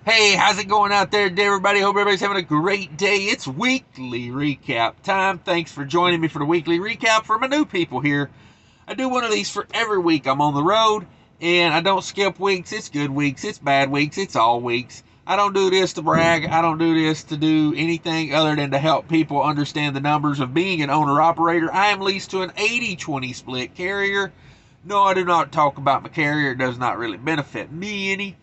Hey, how's it going out there today, everybody? Hope everybody's having a great day. It's weekly recap time. Thanks for joining me for the weekly recap. For my new people here, I do one of these for every week I'm on the road, and I don't skip weeks. It's good weeks, it's bad weeks, it's all weeks. I don't do this to brag. I don't do this to do anything other than to help people understand the numbers of being an owner-operator. I am leased to an 80-20 split carrier. No, I do not talk about my carrier. It does not really benefit me any.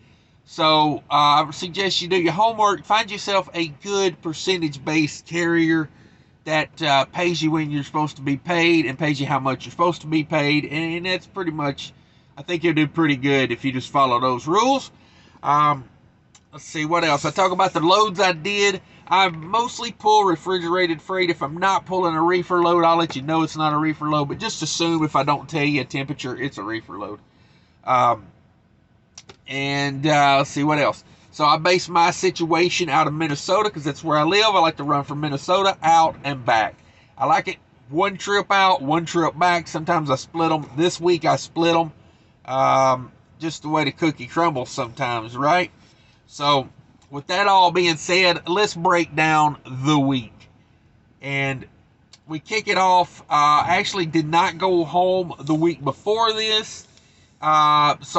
So I suggest you do your homework. Find yourself a good percentage-based carrier that pays you when you're supposed to be paid and pays you how much you're supposed to be paid. And that's pretty much, I think you'll do pretty good if you just follow those rules. Let's see, what else? I talk about the loads I did. I mostly pull refrigerated freight. If I'm not pulling a reefer load, I'll let you know it's not a reefer load. But just assume if I don't tell you a temperature, it's a reefer load. Let's see what else. So I base my situation out of Minnesota because that's where I live. I like to run from Minnesota out and back. I like it one trip out, one trip back. Sometimes I split them. This week I split them. Just the way the cookie crumbles sometimes, right? So with that all being said, let's break down the week. And we kick it off. I actually did not go home the week before this. So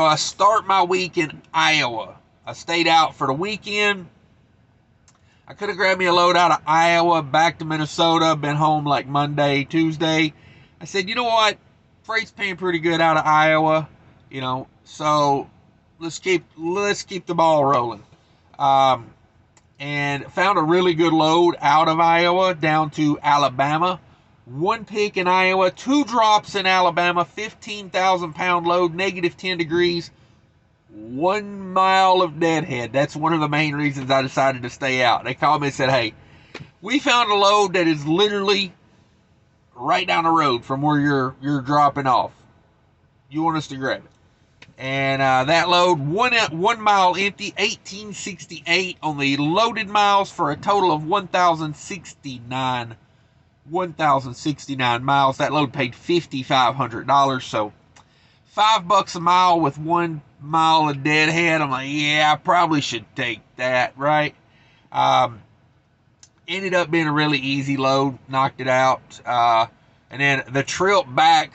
I start my week in Iowa. I stayed out for the weekend. I could have grabbed me a load out of Iowa back to Minnesota, been home like Monday, Tuesday. I said, you know what? Freight's paying pretty good out of Iowa, so let's keep the ball rolling. And found a really good load out of Iowa down to Alabama. One pick in Iowa, two drops in Alabama, 15,000 pound load, negative 10 degrees, 1 mile of deadhead. That's one of the main reasons I decided to stay out. They called me and said, hey, we found a load that is literally right down the road from where you're dropping off. You want us to grab it? And that load, 1 mile empty, 1868 on the loaded miles for a total of 1,069 miles. That load paid $5,500, so $5 a mile with 1 mile of deadhead. I'm like, yeah, I probably should take that, right? Ended up being a really easy load, knocked it out. And then the trip back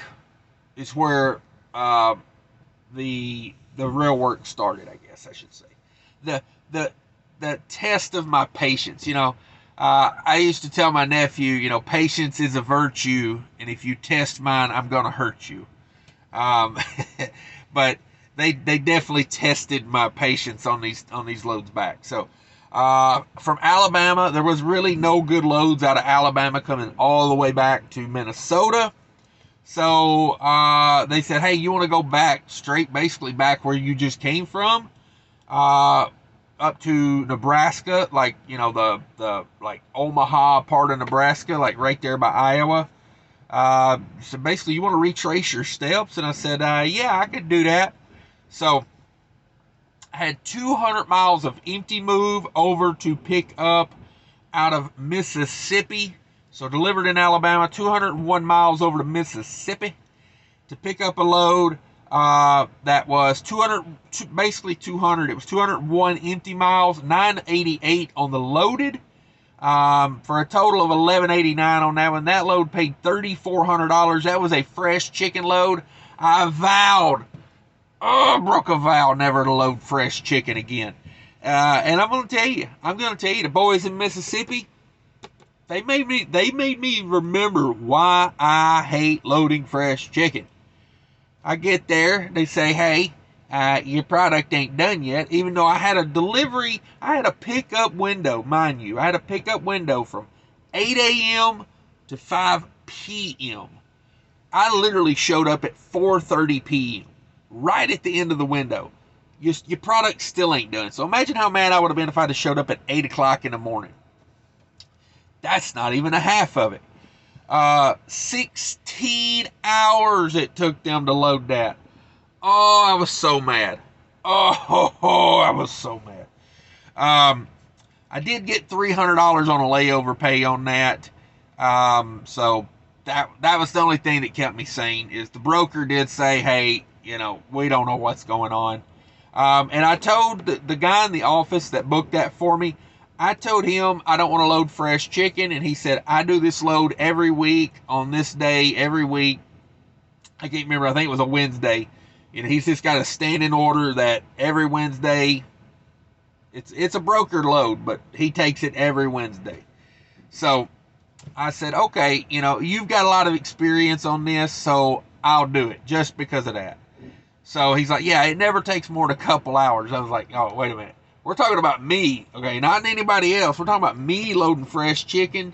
is where the real work started, I guess I should say. The test of my patience, I used to tell my nephew, patience is a virtue, and if you test mine, I'm going to hurt you. But they definitely tested my patience on these loads back. So from Alabama, there was really no good loads out of Alabama coming all the way back to Minnesota. So they said, hey, you want to go back straight, basically back where you just came from? Up to Nebraska, like, the like Omaha part of Nebraska, like right there by Iowa. So basically you want to retrace your steps. And I said, yeah, I could do that. So I had 200 miles of empty move over to pick up out of Mississippi. So delivered in Alabama, 201 miles over to Mississippi to pick up a load. That was 200, basically 200. It was 201 empty miles, 988 on the loaded, for a total of 1189 on that one. That load paid $3,400. That was a fresh chicken load. I broke a vow never to load fresh chicken again. And I'm going to tell you, the boys in Mississippi, they made me remember why I hate loading fresh chicken. I get there, they say, hey, your product ain't done yet, even though I had a delivery, I had a pickup window, mind you. I had a pickup window from 8 a.m. to 5 p.m. I literally showed up at 4:30 p.m., right at the end of the window. Your product still ain't done. So imagine how mad I would have been if I'd have showed up at 8 o'clock in the morning. That's not even a half of it. 16 hours it took them to load that. Oh, I was so mad. I was so mad. I did get $300 on a layover pay on that. So that was the only thing that kept me sane, is the broker did say, hey, we don't know what's going on. And I told the guy in the office that booked that for me, I told him I don't want to load fresh chicken, and he said, I do this load every week on this day, every week. I can't remember, I think it was a Wednesday. He's just got a standing order that every Wednesday, it's a brokered load, but he takes it every Wednesday. So I said, okay, you've got a lot of experience on this, so I'll do it just because of that. So he's like, yeah, it never takes more than a couple hours. I was like, oh, wait a minute. We're talking about me, okay, not anybody else. We're talking about me loading fresh chicken.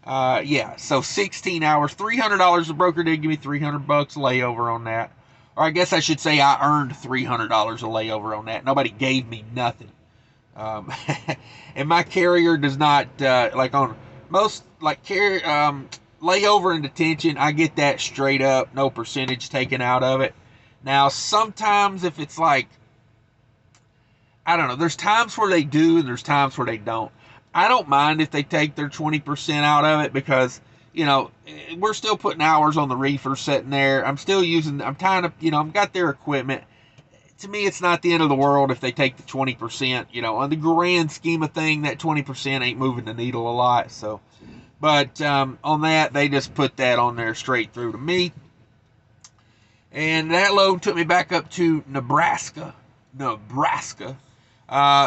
Yeah, so 16 hours, $300. The broker did give me $300 layover on that. Or I guess I should say I earned $300 a layover on that. Nobody gave me nothing. And my carrier does not, like on most, like layover and detention, I get that straight up, no percentage taken out of it. Now, sometimes if it's like, I don't know, there's times where they do and there's times where they don't. I don't mind if they take their 20% out of it because, we're still putting hours on the reefer sitting there. I'm still using, I'm kind of, I've got their equipment. To me, it's not the end of the world if they take the 20%. On the grand scheme of thing, that 20% ain't moving the needle a lot. So, but on that, they just put that on there straight through to me. And that load took me back up to Nebraska.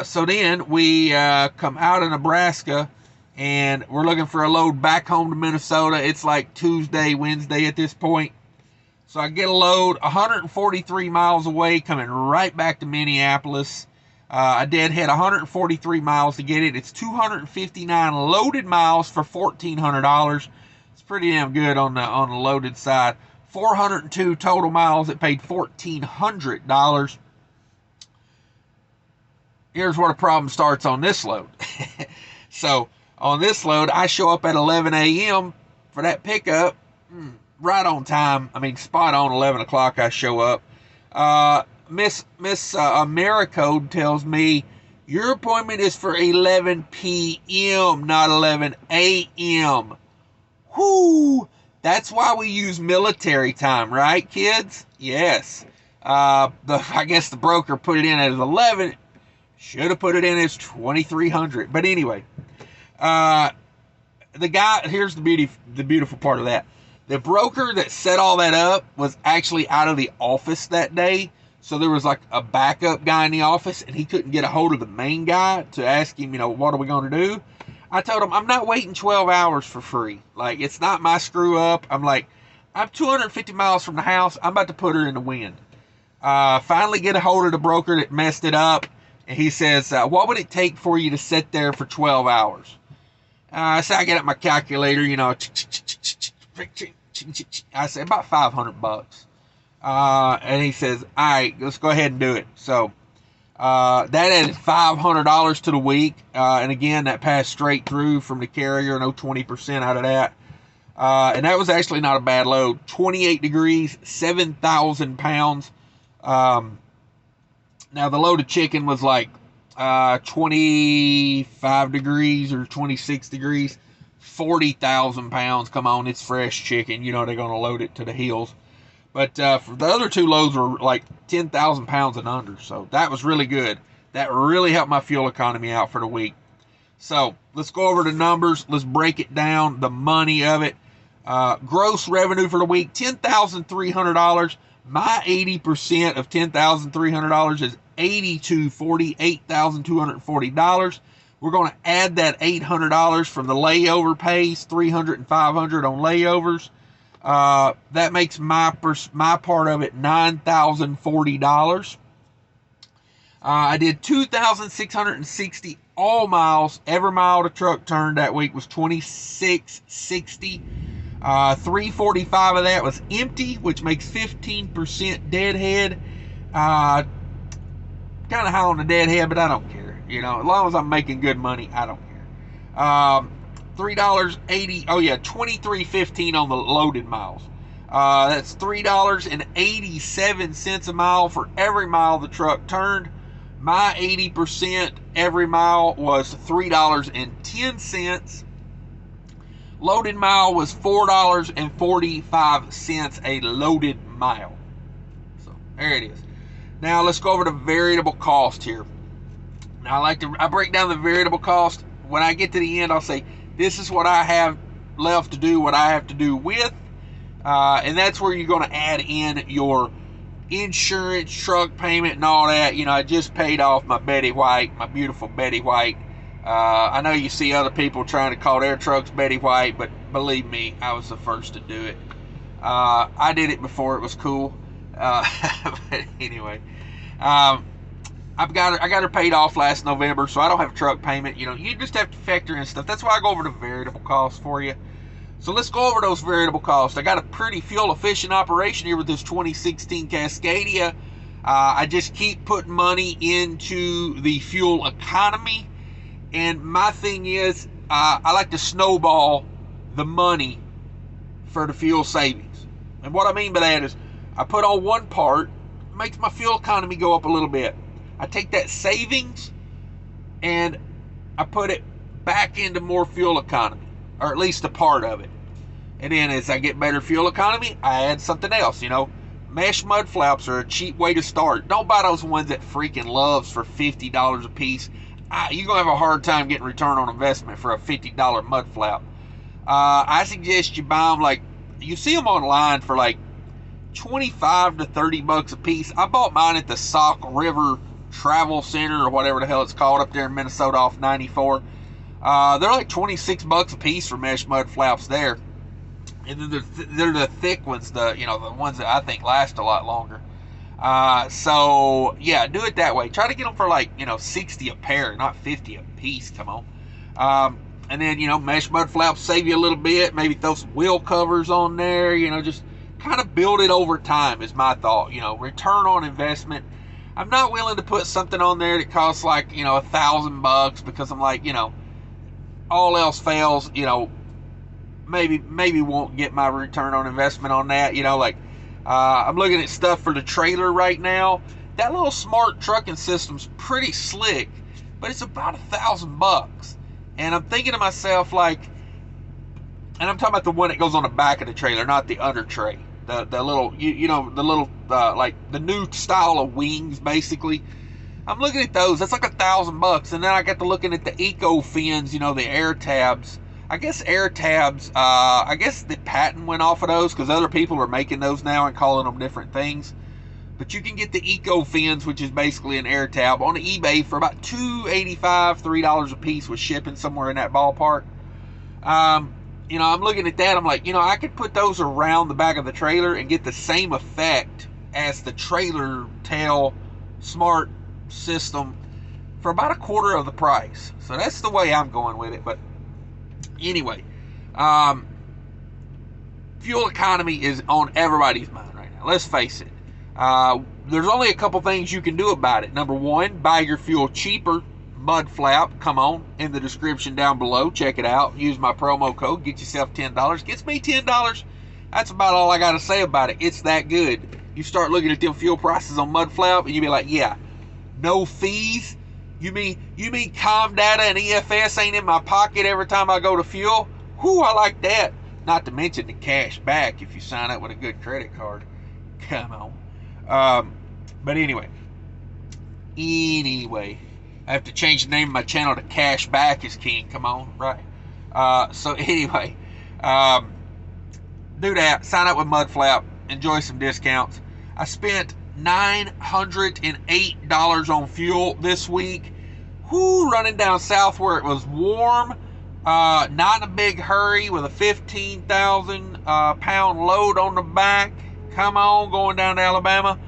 So then we come out of Nebraska, and we're looking for a load back home to Minnesota. It's like Tuesday, Wednesday at this point. So I get a load 143 miles away, coming right back to Minneapolis. I deadhead 143 miles to get it. It's 259 loaded miles for $1,400. It's pretty damn good on the loaded side. 402 total miles. It paid $1,400. Here's where the problem starts on this load. So on this load, I show up at 11 a.m. for that pickup. Right on time. I mean, spot on 11 o'clock I show up. Miss Americode tells me, your appointment is for 11 p.m., not 11 a.m. Whoo! That's why we use military time, right, kids? Yes. I guess the broker put it in as 11. Should have put it in as 2300. But anyway, the guy, here's the beautiful part of that. The broker that set all that up was actually out of the office that day. So there was like a backup guy in the office, and he couldn't get a hold of the main guy to ask him, what are we going to do? I told him, I'm not waiting 12 hours for free. Like, it's not my screw up. I'm like, I'm 250 miles from the house. I'm about to put her in the wind. Finally get a hold of the broker that messed it up. And he says, what would it take for you to sit there for 12 hours? So I get up my calculator, I say about $500. And he says, all right, let's go ahead and do it. So that added $500 to the week. And again, that passed straight through from the carrier, no 20% out of that. And that was actually not a bad load. 28 degrees, 7,000 pounds. Now the load of chicken was like 25 degrees or 26 degrees. 40,000 pounds. Come on, it's fresh chicken. They're going to load it to the hills. But for the other two loads were like 10,000 pounds and under. So that was really good. That really helped my fuel economy out for the week. So let's go over the numbers. Let's break it down, the money of it. Gross revenue for the week, $10,300. My 80% of $10,300 is $8,240, $8,240. We're going to add that $800 from the layover pays, $300 and $500 on layovers. That makes my part of it $9,040. I did 2,660 all miles. Every mile the truck turned that week was 2,660. 345 of that was empty, which makes 15% deadhead. Kind of high on the deadhead, but I don't care. As long as I'm making good money, I don't care. $3.80. Oh yeah, $23.15 on the loaded miles. That's $3.87 a mile for every mile the truck turned. My 80% every mile was $3.10. Loaded mile was $4.45 a loaded mile. So there it is. Now let's go over the variable cost here. Now I break down the variable cost. When I get to the end, I'll say, this is what I have left to do, what I have to do with. And that's where you're going to add in your insurance, truck payment, and all that. You know, I just paid off my Betty White, my beautiful Betty White. I know you see other people trying to call their trucks Betty White, but believe me, I was the first to do it. I did it before it was cool. But anyway, I got her paid off last November, so I don't have a truck payment. You know, you just have to factor in stuff. That's why I go over the variable costs for you. So let's go over those variable costs. I got a pretty fuel efficient operation here with this 2016 Cascadia. I just keep putting money into the fuel economy. And my thing is, I like to snowball the money for the fuel savings. And what I mean by that is, I put on one part, makes my fuel economy go up a little bit. I take that savings and I put it back into more fuel economy, or at least a part of it. And then as I get better fuel economy, I add something else. You know, mesh mud flaps are a cheap way to start. Don't buy those ones that freaking Loves for $50 a piece. You're going to have a hard time getting return on investment for a $50 mud flap. I suggest you buy them, like, you see them online for like 25 to 30 bucks a piece. I bought mine at the Sauk River Travel Center, or whatever the hell it's called, up there in Minnesota off 94. They're like 26 bucks a piece for mesh mud flaps there. And then they're the thick ones, the ones that I think last a lot longer. So yeah, do it that way. Try to get them for like 60 a pair, not 50 a piece. Come on. And then mesh mud flaps save you a little bit. Maybe throw some wheel covers on there. Just kind of build it over time is my thought. Return on investment. I'm not willing to put something on there that costs like $1,000 because I'm like all else fails. Maybe won't get my return on investment on that. I'm looking at stuff for the trailer right now. That little smart trucking system's pretty slick, but it's about $1,000. And I'm thinking to myself, like, and I'm talking about the one that goes on the back of the trailer, not the under tray. The little, the little, like the new style of wings, basically. I'm looking at those. That's like $1,000. And then I got to looking at the eco fins, the air tabs. I guess air tabs, I guess the patent went off of those because other people are making those now and calling them different things. But you can get the eco fins, which is basically an air tab, on eBay for about $2.85, $3 a piece with shipping, somewhere in that ballpark. I'm looking at that. I'm like, I could put those around the back of the trailer and get the same effect as the trailer tail smart system for about a quarter of the price. So that's the way I'm going with it. But anyway, fuel economy is on everybody's mind right now. Let's face it. There's only a couple things you can do about it. Number one, buy your fuel cheaper. Mudflap, come on, in the description down below. Check it out. Use my promo code. Get yourself $10. Gets me $10. That's about all I got to say about it. It's that good. You start looking at them fuel prices on Mudflap, and you be like, yeah, no fees. You mean comdata and EFS ain't in my pocket every time I go to fuel? Whew, I like that. Not to mention the cash back if you sign up with a good credit card. Come on. But anyway, I have to change the name of my channel to Cash Back is King. Come on, right? So anyway, do that. Sign up with Mudflap. Enjoy some discounts. I spent $908 on fuel this week. Whoo, running down south where it was warm, not in a big hurry, with a 15,000 pound load on the back. Come on, going down to Alabama.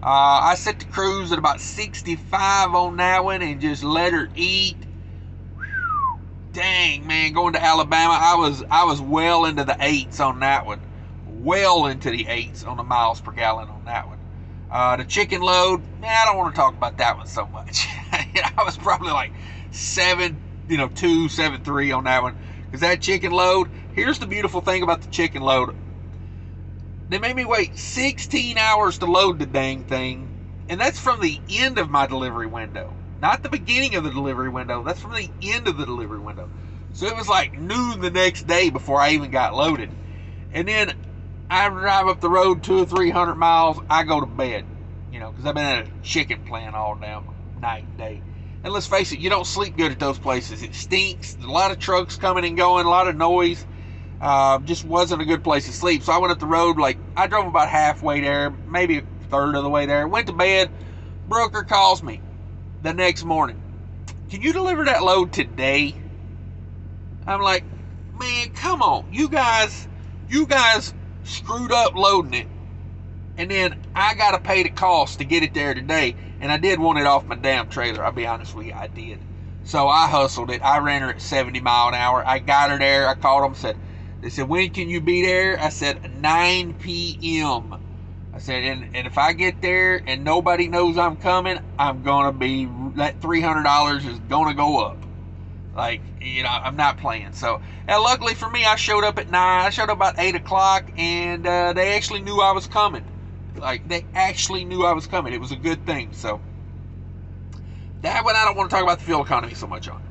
I set the cruise at about 65 on that one and just let her eat. Whew, dang, man, going to Alabama, I was well into the 8s on that one. Well into the 8s on the miles per gallon on that one. The chicken load, I don't want to talk about that one so much. I was probably like 7.2, 7.3 on that one. Because that chicken load, here's the beautiful thing about the chicken load. They made me wait 16 hours to load the dang thing. And that's from the end of my delivery window. Not the beginning of the delivery window. That's from the end of the delivery window. So it was like noon the next day before I even got loaded. And then I drive up the road 200 or 300 miles. I go to bed. you know, because I've been at a chicken plant all damn night and day. And let's face it, you don't sleep good at those places. It stinks. There's a lot of trucks coming and going, a lot of noise. Just wasn't a good place to sleep. So I went up the road, like, I drove about halfway there, maybe a third of the way there. Went to bed. Broker calls me the next morning. Can you deliver that load today? I'm like, man, come on. You guys screwed up loading it. And then I got to pay the cost to get it there today. And I did want it off my damn trailer. I'll be honest with you, I did. So I hustled it. I ran her at 70 mile an hour. I got her there. I called them, they said, when can you be there? I said, 9 p.m. I said, and if I get there and nobody knows I'm coming, I'm going to be, that $300 is going to go up. Like, you know, I'm not playing. So, and luckily for me, I showed up at 9. I showed up about 8 o'clock, and they actually knew I was coming. Like, they actually knew I was coming. It was a good thing. So, that one I don't want to talk about the fuel economy so much on.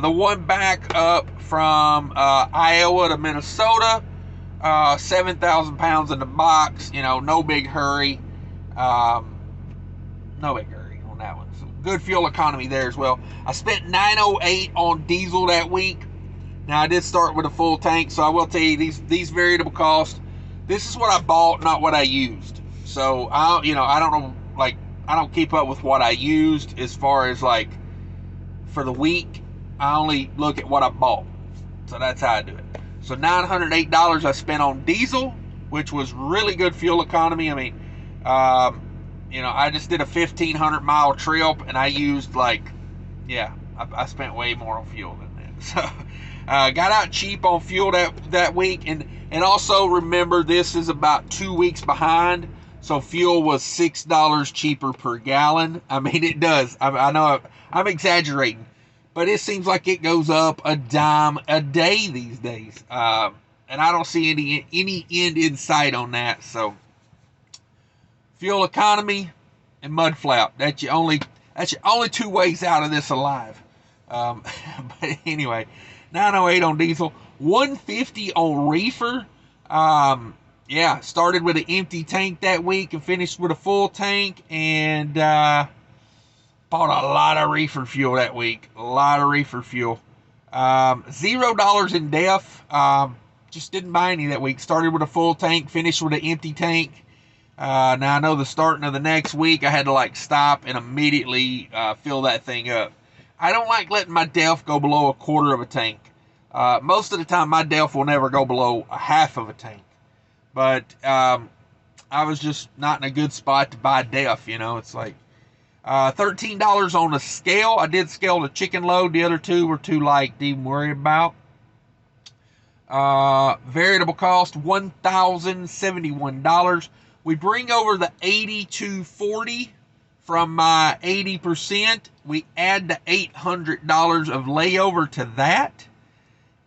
The one back up from Iowa to Minnesota, 7,000 pounds in the box. You know, no big hurry. No big hurry on that one. So good fuel economy there as well. I spent $9.08 on diesel that week. Now I did start with a full tank, so I will tell you these variable costs. This is what I bought, not what I used. So I don't know, like, I don't keep up with what I used as far as, like, for the week. I only look at what I bought. So that's how I do it. So $908 I spent on diesel, which was really good fuel economy. I mean, you know, I just did a 1,500 mile trip, and I used, like, yeah, I spent way more on fuel than that. So got out cheap on fuel that week. And also remember, this is about 2 weeks behind. So fuel was $6 cheaper per gallon. I mean, it does. I know I'm exaggerating, but it seems like it goes up a dime a day these days. And I don't see any end in sight on that. So fuel economy and Mudflap. That's your only 2 ways out of this alive. But anyway, 908 on diesel, 150 on reefer. Yeah, started with an empty tank that week and finished with a full tank, and bought a lot of reefer fuel that week. A lot of reefer fuel. $0 in def. Just didn't buy any that week. Started with a full tank, finished with an empty tank. Now I know the starting of the next week I had to, like, stop and immediately fill that thing up. I don't like letting my def go below a quarter of a tank. Most of the time my def will never go below a half of a tank. But I was just not in a good spot to buy def, you know. It's like $13 on a scale. I did scale the chicken load. The other two were too light to even worry about. Variable cost, $1,071. We bring over the 8240 from my 80%. We add the $800 of layover to that.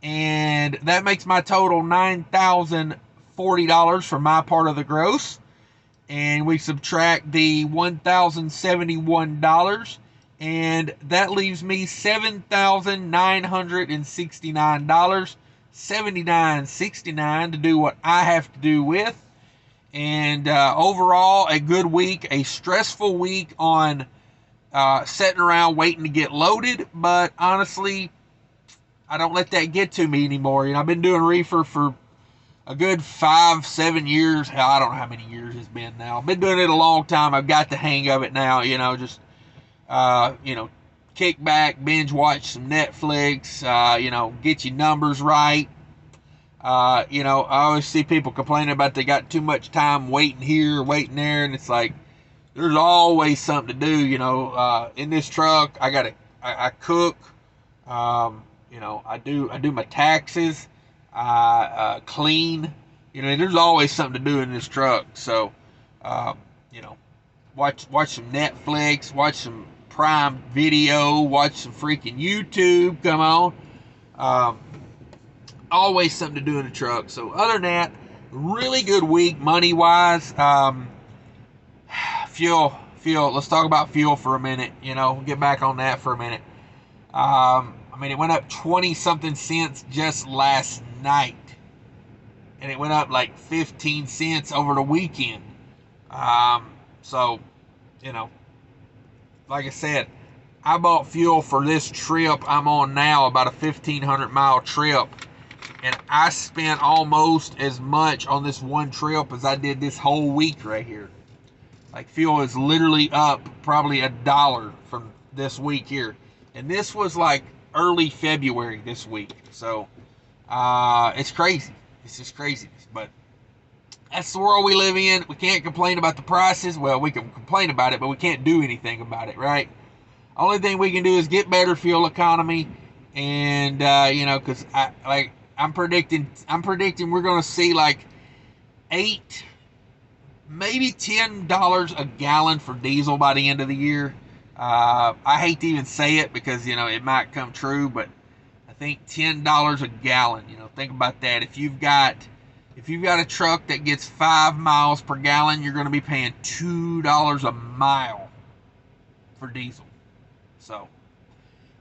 And that makes my total $9,040 for my part of the gross. And we subtract the $1,071. And that leaves me $7,969. $79.69 to do what I have to do with. And overall, a good week, a stressful week on sitting around waiting to get loaded. But honestly, I don't let that get to me anymore. You know, I've been doing reefer for a good 5-7 years. Hell, I don't know how many years it's been now. I've been doing it a long time. I've got the hang of it now. You know, just you know, kick back, binge watch some Netflix. You know, get your numbers right. You know, I always see people complaining about they got too much time waiting here, waiting there, and it's like there's always something to do. You know, in this truck, I cook. You know, I do my taxes. I clean. You know, there's always something to do in this truck. So, you know, watch some Netflix, watch some Prime Video, watch some freaking YouTube. Come on. Always something to do in the truck. So other than that, really good week money wise. Fuel. Let's talk about fuel for a minute. You know, get back on that for a minute. I mean, it went up 20 something cents just last night, and it went up like 15 cents over the weekend. So you know, like I said, I bought fuel for this trip I'm on now, about a 1,500-mile trip, and I spent almost as much on this one trip as I did this whole week right here. Like, fuel is literally up probably $1 from this week here. And this was like early February this week. So, it's crazy. It's just crazy. But that's the world we live in. We can't complain about the prices. Well, we can complain about it, but we can't do anything about it, right? Only thing we can do is get better fuel economy. And, you know, because I'm predicting we're going to see like $8, maybe $10 a gallon for diesel by the end of the year. I hate to even say it because, you know, it might come true, but I think $10 a gallon. You know, think about that. If you've got a truck that gets 5 miles per gallon, you're going to be paying $2 a mile for diesel. So,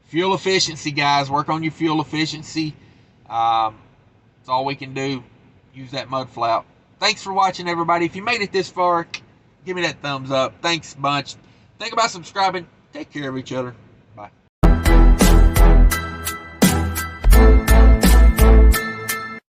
fuel efficiency, guys. Work on your fuel efficiency. That's all we can do. Use that Mudflap. Thanks for watching, everybody. If you made it this far, give me that thumbs up. Thanks a bunch. Think about subscribing. Take care of each other.